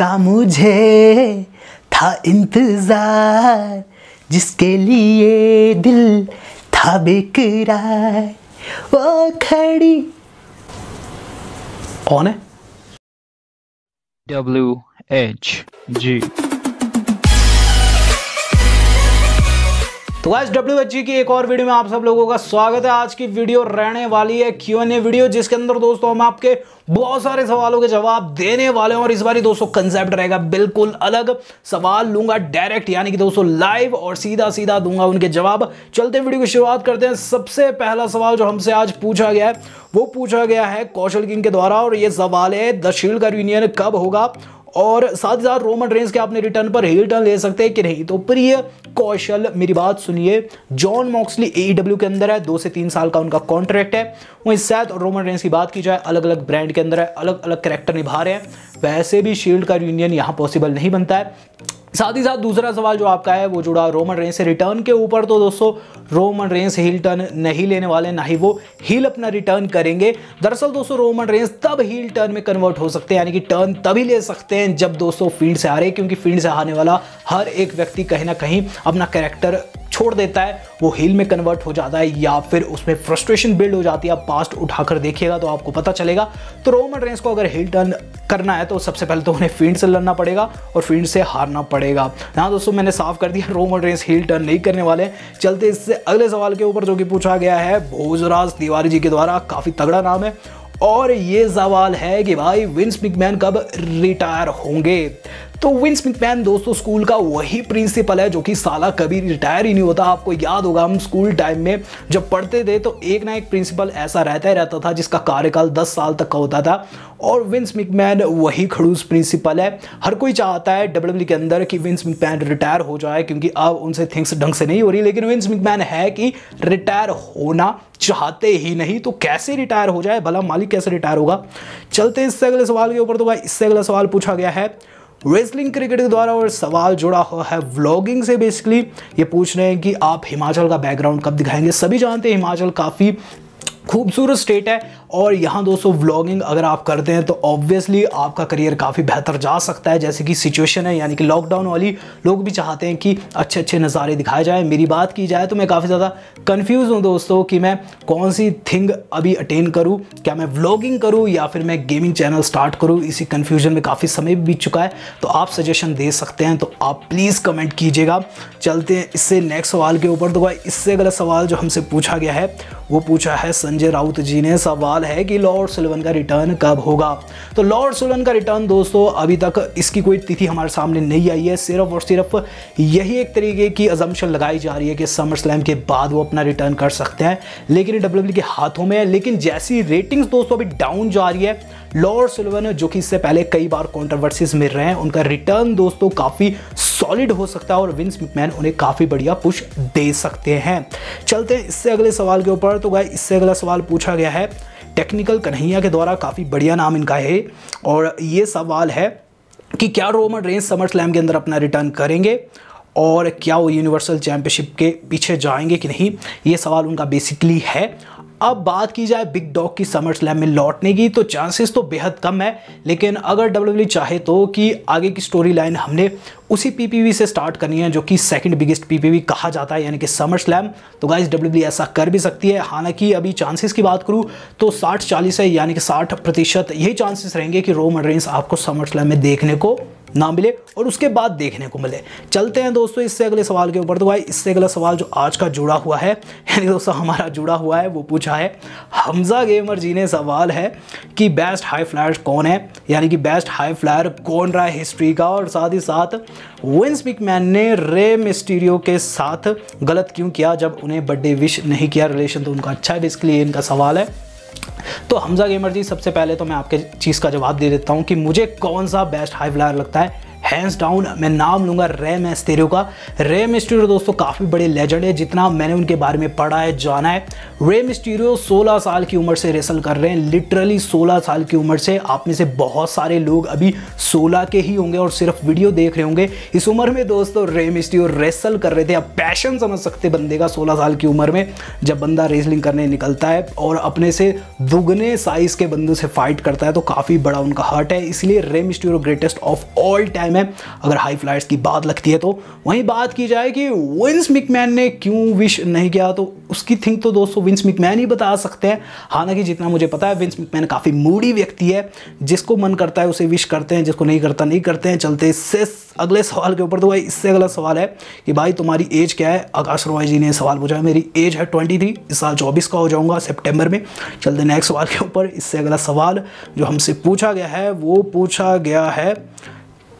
जिसका मुझे था इंतजार, जिसके लिए दिल था बेकरार, वो खड़ी। कौन है? WHG। तो गाइस WHG की एक और वीडियो में आप सब लोगों का स्वागत है। आज की वीडियो रहने वाली है Q&A वीडियो, जिसके अंदर दोस्तों हम आपके बहुत सारे सवालों के जवाब देने वाले हैं। और इस बार दोस्तों कंसेप्ट रहेगा बिल्कुल अलग। सवाल लूंगा डायरेक्ट, यानी कि दोस्तों लाइव, और सीधा सीधा दूंगा उनके जवाब। चलते वीडियो की शुरुआत करते हैं। सबसे पहला सवाल जो हमसे आज पूछा गया है वो पूछा गया है कौशल किंग के द्वारा, और ये सवाल है द शील्ड का रियूनियन कब होगा, और साथ ही साथ रोमन रेंस के अपने रिटर्न पर हील टर्न ले सकते हैं कि नहीं। तो प्रिय कौशल, मेरी बात सुनिए। जॉन मॉक्सली AEW के अंदर है, 2 से 3 साल का उनका कॉन्ट्रैक्ट है। वहीं सेथ और रोमन रेंस की बात की जाए, अलग अलग ब्रांड के अंदर है, अलग अलग कैरेक्टर निभा रहे हैं। वैसे भी शील्ड का यूनियन यहाँ पॉसिबल नहीं बनता है। साथ ही साथ दूसरा सवाल जो आपका है वो जुड़ा रोमन रेंस से रिटर्न के ऊपर। तो दोस्तों रोमन रेंस हील टर्न नहीं लेने वाले, ना ही वो हील अपना रिटर्न करेंगे। दरअसल दोस्तों रोमन रेंस तब हील टर्न में कन्वर्ट हो सकते हैं, यानी कि टर्न तभी ले सकते हैं जब दोस्तों फील्ड से आ रहे, क्योंकि फील्ड से आने वाला हर एक व्यक्ति कहीं ना कहीं अपना कैरेक्टर छोड़ देता है, वो हील में कन्वर्ट हो जाता है, या फिर उसमें फ्रस्ट्रेशन बिल्ड हो जाती है। आप पास्ट उठाकर देखिएगा तो आपको पता चलेगा। तो रोमन रेंस को अगर हील टर्न करना है तो सबसे पहले तो उन्हें फील्ड से लड़ना पड़ेगा और फील्ड से हारना पड़ेगा। यहाँ दोस्तों मैंने साफ कर दिया, रोमन रेंस हील टर्न नहीं करने वाले। चलते इससे अगले सवाल के ऊपर, जो कि पूछा गया है भोजराज तिवारी जी के द्वारा। काफी तगड़ा नाम है, और ये सवाल है कि भाई विंस मैकमैन कब रिटायर होंगे। तो विंस मैकमैन दोस्तों स्कूल का वही प्रिंसिपल है जो कि साला कभी रिटायर ही नहीं होता। आपको याद होगा हम स्कूल टाइम में जब पढ़ते थे तो एक ना एक प्रिंसिपल ऐसा रहता ही रहता था जिसका कार्यकाल 10 साल तक का होता था, और विंस मैकमैन वही खड़ूस प्रिंसिपल है। हर कोई चाहता है WWE के अंदर कि विंस मैकमैन रिटायर हो जाए, क्योंकि अब उनसे थिंग्स ढंग से नहीं हो रही। लेकिन विंस मैकमैन है कि रिटायर होना चाहते ही नहीं, तो कैसे रिटायर हो जाए, भला मालिक कैसे रिटायर होगा। चलते इससे अगले सवाल के ऊपर। तो भाई इससे अगला सवाल पूछा गया है रेसलिंग क्रिकेट के द्वारा, और सवाल जुड़ा हुआ है व्लॉगिंग से। बेसिकली ये पूछ रहे हैं कि आप हिमाचल का बैकग्राउंड कब दिखाएंगे। सभी जानते हैं हिमाचल काफ़ी खूबसूरत स्टेट है, और यहाँ दोस्तों व्लॉगिंग अगर आप करते हैं तो ऑब्वियसली आपका करियर काफ़ी बेहतर जा सकता है। जैसे कि सिचुएशन है, यानी कि लॉकडाउन वाली, लोग भी चाहते हैं कि अच्छे अच्छे नज़ारे दिखाए जाए। मेरी बात की जाए तो मैं काफ़ी ज़्यादा कंफ्यूज हूँ दोस्तों कि मैं कौन सी थिंग अभी अटेन करूँ, क्या मैं व्लॉगिंग करूँ या फिर मैं गेमिंग चैनल स्टार्ट करूँ। इसी कन्फ्यूजन में काफ़ी समय भी बीत चुका है, तो आप सजेशन दे सकते हैं, तो आप प्लीज़ कमेंट कीजिएगा। चलते हैं इससे नेक्स्ट सवाल के ऊपर। तो भाई इससे अगला सवाल जो हमसे पूछा गया है वो पूछा है संजय राउत जी ने। सवाल है कि लॉर्ड सुलिवन का रिटर्न कब होगा। तो लॉर्ड सुलिवन का रिटर्न दोस्तों अभी तक इसकी कोई तिथि हमारे सामने नहीं आई है। सिर्फ और सिर्फ यही एक तरीके की अजम्पशन लगाई जा रही है कि समर स्लैम के बाद वो अपना रिटर्न कर सकते हैं, लेकिन WWE के हाथों में है। लेकिन जैसी रेटिंग्स दोस्तों अभी डाउन जा रही है, लॉर्ड सुलिवन जो कि इससे पहले कई बार कंट्रोवर्सीज मिल रहे हैं, उनका रिटर्न दोस्तों काफ़ी सॉलिड हो सकता है, और विंस मैकमैन उन्हें काफ़ी बढ़िया पुश दे सकते हैं। चलते हैं इससे अगले सवाल के ऊपर। तो गाइस इससे अगला सवाल पूछा गया है टेक्निकल कन्हैया के द्वारा। काफ़ी बढ़िया नाम इनका है, और ये सवाल है कि क्या रोमन रेंस समर स्लैम के अंदर अपना रिटर्न करेंगे, और क्या वो यूनिवर्सल चैंपियनशिप के पीछे जाएंगे कि नहीं। ये सवाल उनका बेसिकली है। अब बात की जाए बिग डॉग की समर स्लैम में लौटने की, तो चांसेस तो बेहद कम है। लेकिन अगर WWE चाहे तो कि आगे की स्टोरी लाइन हमने उसी PPV से स्टार्ट करनी है जो कि सेकंड बिगेस्ट PPV कहा जाता है, यानी कि समर स्लैम, तो गाइस WWE ऐसा कर भी सकती है। हालांकि अभी चांसेस की बात करूं तो 60-40 है, यानी कि 60% यही चांसेस रहेंगे कि रोमन रेंस आपको समर स्लैम में देखने को ना मिले और उसके बाद देखने को मिले। चलते हैं दोस्तों इससे अगले सवाल के ऊपर। तो भाई इससे अगला सवाल जो आज का जुड़ा हुआ है, यानी दोस्तों हमारा जुड़ा हुआ है, वो पूछा है हमजा गेमर जी ने। सवाल है कि बेस्ट हाई फ्लायर कौन है, यानी कि बेस्ट हाई फ्लायर कौन रहा है हिस्ट्री का, और साथ ही साथ विंस मैकमैन ने रे मिस्टीरियो के साथ गलत क्यों किया जब उन्हें बर्थडे विश नहीं किया। रिलेशन तो उनका अच्छा है, बेसिकली इनका सवाल है। तो हमजा गेमर जी, सबसे पहले तो मैं आपके चीज़ का जवाब दे देता हूं कि मुझे कौन सा बेस्ट हाई फ्लायर लगता है हैंड्स डाउन मैं नाम लूँगा रे मिस्टीरियो का। रे मिस्टीरियो दोस्तों काफ़ी बड़े लेजेंड है, जितना मैंने उनके बारे में पढ़ा है जाना है। रे मिस्टीरियो 16 साल की उम्र से रेसल कर रहे हैं, लिटरली 16 साल की उम्र से। आप में से बहुत सारे लोग अभी 16 के ही होंगे और सिर्फ वीडियो देख रहे होंगे। इस उम्र में दोस्तों रे मिस्टीरियो रेसल कर रहे थे। आप पैशन समझ सकते बंदे का 16 साल की उम्र में, जब बंदा रेसलिंग करने निकलता है और अपने से दुगने साइज के बंदों से फाइट करता है तो काफ़ी बड़ा उनका हार्ट है। इसलिए Rey Mysterio greatest of all time है अगर हाई फ्लाइट्स की बात लगती है तो। वहीं बात की जाए कि विंस मैकमैन ने क्यों विश नहीं किया, तो उसकी थिंक तो दोस्तों विंस मैकमैन ही बता सकते हैं। हालांकि जितना मुझे पता है विंस मैकमैन काफ़ी मूडी व्यक्ति है, जिसको मन करता है उसे विश करते हैं, जिसको नहीं करता नहीं करते हैं। चलते इससे अगले सवाल के ऊपर। तो भाई इससे अगला सवाल है कि भाई तुम्हारी एज क्या है। आकाश रॉय जी ने सवाल पूछा है। मेरी एज है 23, इस साल 24 का हो जाऊंगा सितंबर में। चलते नेक्स्ट सवाल के ऊपर। इससे अगला सवाल जो हमसे पूछा गया है वो पूछा गया है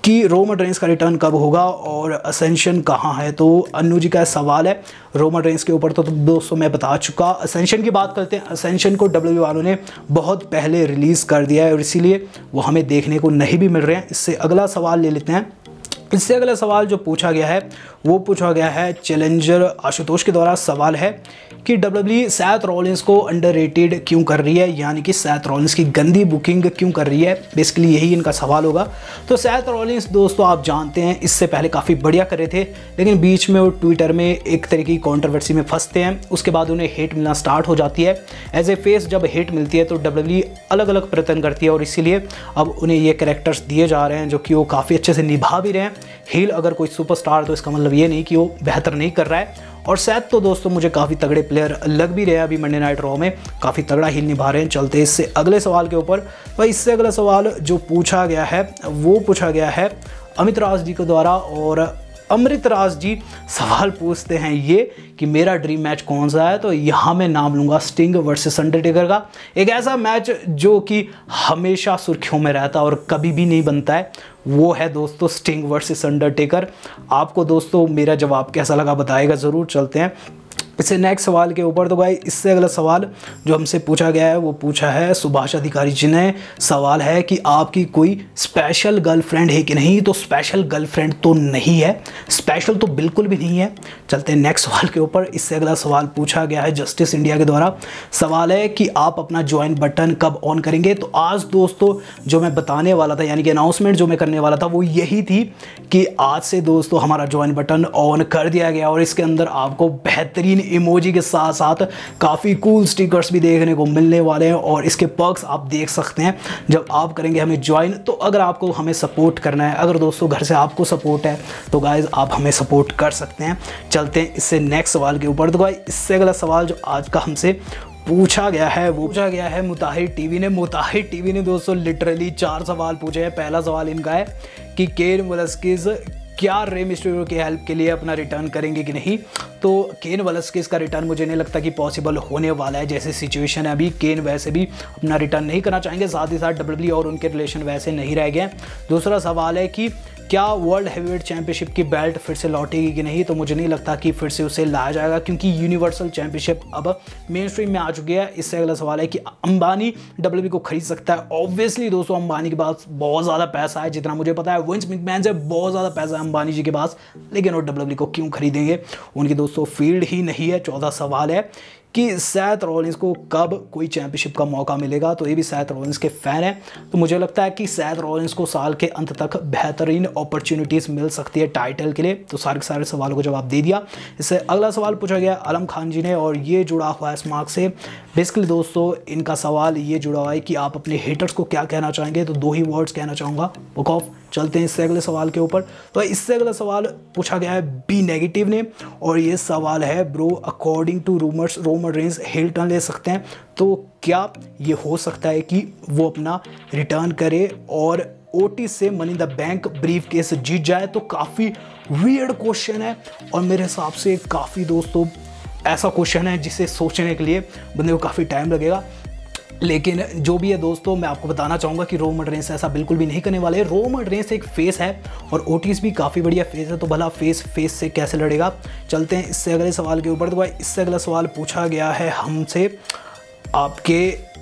कि रोमन रेंस का रिटर्न कब होगा और असेंशन कहाँ है। तो अन्नू जी का सवाल है रोमन रेंस के ऊपर। तो दोस्तों मैं बता चुका। असेंशन की बात करते हैं। असेंशन को WWE वालों ने बहुत पहले रिलीज़ कर दिया है और इसीलिए वो हमें देखने को नहीं भी मिल रहे हैं। इससे अगला सवाल ले लेते हैं। इससे अगला सवाल जो पूछा गया है वो पूछा गया है चैलेंजर आशुतोष के द्वारा। सवाल है कि WWE सैथ रॉलिंस को अंडररेटेड क्यों कर रही है, यानी कि सैथ रॉलिंस की गंदी बुकिंग क्यों कर रही है। बेसिकली यही इनका सवाल होगा। तो सैथ रॉलिंस दोस्तों आप जानते हैं इससे पहले काफ़ी बढ़िया कर रहे थे, लेकिन बीच में वो ट्विटर में एक तरह की कंट्रोवर्सी में फंसते हैं। उसके बाद उन्हें हेट मिलना स्टार्ट हो जाती है। एज ए फेस जब हेट मिलती है तो WWE अलग अलग प्रयत्न करती है और इसीलिए अब उन्हें ये कैरेक्टर्स दिए जा रहे हैं जो कि वो काफ़ी अच्छे से निभा भी रहे हैं। हील अगर कोई सुपरस्टार तो इसका मतलब ये नहीं कि वो बेहतर नहीं कर रहा है। और सैथ तो दोस्तों मुझे काफ़ी तगड़े प्लेयर लग भी रहे हैं। अभी मंडे नाइट रॉ में काफ़ी तगड़ा हील निभा रहे हैं। चलते इससे अगले सवाल के ऊपर। तो इससे अगला सवाल जो पूछा गया है वो पूछा गया है अमित राज जी के द्वारा। और अमृत राज जी सवाल पूछते हैं ये कि मेरा ड्रीम मैच कौन सा है। तो यहाँ मैं नाम लूँगा स्टिंग वर्सेस अंडरटेकर का। एक ऐसा मैच जो कि हमेशा सुर्खियों में रहता है और कभी भी नहीं बनता है, वो है दोस्तों स्टिंग वर्सेस अंडरटेकर। आपको दोस्तों मेरा जवाब कैसा लगा बताएगा ज़रूर। चलते हैं इससे नेक्स्ट सवाल के ऊपर। तो भाई इससे अगला सवाल जो हमसे पूछा गया है वो पूछा है सुभाष अधिकारी जी ने। सवाल है कि आपकी कोई स्पेशल गर्लफ्रेंड है कि नहीं। तो स्पेशल गर्लफ्रेंड तो नहीं है, स्पेशल तो बिल्कुल भी नहीं है। चलते हैं नेक्स्ट सवाल के ऊपर। इससे अगला सवाल पूछा गया है जस्टिस इंडिया के द्वारा। सवाल है कि आप अपना ज्वाइन बटन कब ऑन करेंगे। तो आज दोस्तों जो मैं बताने वाला था, यानी कि अनाउंसमेंट जो मैं करने वाला था वो यही थी कि आज से दोस्तों हमारा ज्वाइन बटन ऑन कर दिया गया और इसके अंदर आपको बेहतरीन इमोजी के साथ साथ काफ़ी कूल स्टिकर्स भी देखने को मिलने वाले हैं। और इसके पर्क्स आप देख सकते हैं जब आप करेंगे हमें ज्वाइन। तो अगर आपको हमें सपोर्ट करना है, अगर दोस्तों घर से आपको सपोर्ट है तो गाइज आप हमें सपोर्ट कर सकते हैं। चलते हैं इससे नेक्स्ट सवाल के ऊपर। तो भाई इससे अगला सवाल जो आज का हमसे पूछा गया है वो पूछा गया है मुताहिर टीवी ने। मुताहिर टीवी ने दोस्तों लिटरली 4 सवाल पूछे हैं। पहला सवाल इनका है कि केन वेलास्केज क्या रे मिस्टीरियो की हेल्प के लिए अपना रिटर्न करेंगे कि नहीं। तो केन वेलास्केज का रिटर्न मुझे नहीं लगता कि पॉसिबल होने वाला है। जैसे सिचुएशन है अभी, केन वैसे भी अपना रिटर्न नहीं करना चाहेंगे, साथ ही साथ WWE और उनके रिलेशन वैसे नहीं रह गए। दूसरा सवाल है कि क्या वर्ल्ड हैवीवेट चैंपियनशिप की बेल्ट फिर से लौटेगी कि नहीं। तो मुझे नहीं लगता कि फिर से उसे लाया जाएगा क्योंकि यूनिवर्सल चैंपियनशिप अब मेन स्ट्रीम में आ चुकी है। इससे अगला सवाल है कि अंबानी WWE को खरीद सकता है। ऑब्वियसली दोस्तों अंबानी के पास बहुत ज़्यादा पैसा है, जितना मुझे पता है विंस मैकमैन से बहुत ज़्यादा पैसा है अंबानी जी के पास, लेकिन वो WWE को क्यों खरीदेंगे, उनकी दोस्तों फील्ड ही नहीं है। चौथा सवाल है कि सैथ रॉलिंस को कब कोई चैंपियनशिप का मौका मिलेगा। तो ये भी सैथ रॉलिंस के फ़ैन हैं, तो मुझे लगता है कि सैथ रॉलिंस को साल के अंत तक बेहतरीन अपॉर्चुनिटीज़ मिल सकती है टाइटल के लिए। तो सारे के सारे सवालों को जवाब दे दिया। इससे अगला सवाल पूछा गया आलम खान जी ने और ये जुड़ा हुआ है स्मार्क से। बेसिकली दोस्तों इनका सवाल ये जुड़ा हुआ है कि आप अपने हेटर्स को क्या कहना चाहेंगे। तो 2 ही वर्ड्स कहना चाहूँगा, बुक ऑफ। चलते हैं इससे अगले सवाल के ऊपर। तो इससे अगला सवाल पूछा गया है बी नेगेटिव ने और ये सवाल है bro according to rumours Roman Reigns heel turn ले सकते हैं। तो क्या ये हो सकता है कि वो अपना रिटर्न करे और ओटी से money in the bank briefcase जीत जाए। तो काफ़ी वियर्ड क्वेश्चन है और मेरे हिसाब से काफ़ी दोस्तों ऐसा क्वेश्चन है जिसे सोचने के लिए बंदे को काफ़ी टाइम लगेगा। लेकिन जो भी है दोस्तों मैं आपको बताना चाहूँगा कि रोमन रेंस ऐसा बिल्कुल भी नहीं करने वाले। रोमन रेंस एक फेस है और ओटीस भी काफ़ी बढ़िया फेस है, तो भला फेस से कैसे लड़ेगा। चलते हैं इससे अगले सवाल के ऊपर। तो भाई इससे अगला सवाल पूछा गया है हमसे आपके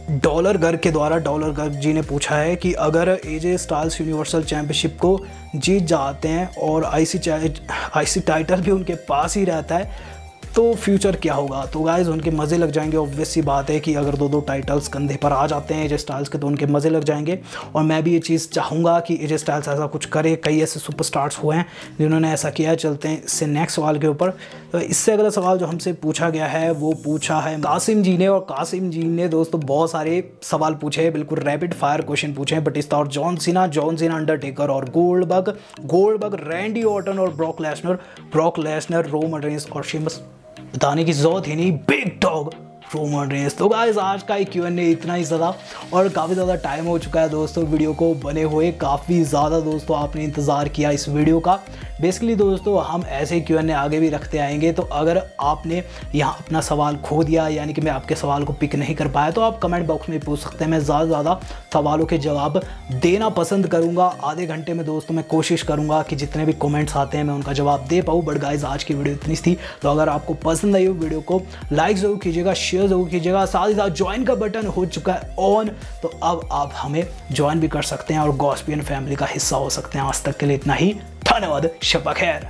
डॉलर गर्ग के द्वारा डॉलर गर्ग जी ने पूछा है कि अगर एजे स्टाइल्स यूनिवर्सल चैंपियनशिप को जीत जाते हैं और आईसी टाइटल भी उनके पास ही रहता है तो फ्यूचर क्या होगा। तो गाइस उनके मज़े लग जाएंगे। ऑब्वियस सी बात है कि अगर दो टाइटल्स कंधे पर आ जाते हैं एजे स्टाइल्स के तो उनके मज़े लग जाएंगे। और मैं भी ये चीज़ चाहूँगा कि एजे स्टाइल्स ऐसा कुछ करे। कई ऐसे सुपरस्टार्स हुए हैं जिन्होंने ऐसा किया है। चलते हैं इससे नेक्स्ट सवाल के ऊपर। तो इससे अगला सवाल जो हमसे पूछा गया है वो पूछा है कासिम जी ने। और कासिम जी ने दोस्तों बहुत सारे सवाल पूछे हैं, बिल्कुल रैपिड फायर क्वेश्चन पूछे हैं। बटिस्ता और जॉन सीना अंडरटेकर और गोल्डबर्ग रैंडी ऑर्टन और ब्रॉक लेसनर रोमन रेंस और शेमस बताने की जरूरत ही नहीं, बिग डॉग रोमन रेंस। तो गाइस आज का Q&A इतना ही ज़्यादा और काफ़ी ज़्यादा टाइम हो चुका है दोस्तों वीडियो को बने हुए। काफ़ी ज़्यादा दोस्तों आपने इंतज़ार किया इस वीडियो का। बेसिकली दोस्तों हम ऐसे Q&A आगे भी रखते आएंगे। तो अगर आपने यहाँ अपना सवाल खो दिया यानी कि मैं आपके सवाल को पिक नहीं कर पाया तो आप कमेंट बॉक्स में पूछ सकते हैं। मैं ज़्यादा से ज़्यादा सवालों के जवाब देना पसंद करूँगा। आधे घंटे में दोस्तों मैं कोशिश करूँगा कि जितने भी कमेंट्स आते हैं मैं उनका जवाब दे पाऊँ। बट गाइस आज की वीडियो इतनी थी। तो अगर आपको पसंद आई हो वीडियो को लाइक ज़रूर कीजिएगा, शेयर ज़रूर कीजिएगा। साथ ही साथ ज्वाइन का बटन हो चुका है ऑन, तो अब आप हमें ज्वाइन भी कर सकते हैं और गॉसिपियन फैमिली का हिस्सा हो सकते हैं। आज तक के लिए इतना ही, धन्यवाद, शब खैर।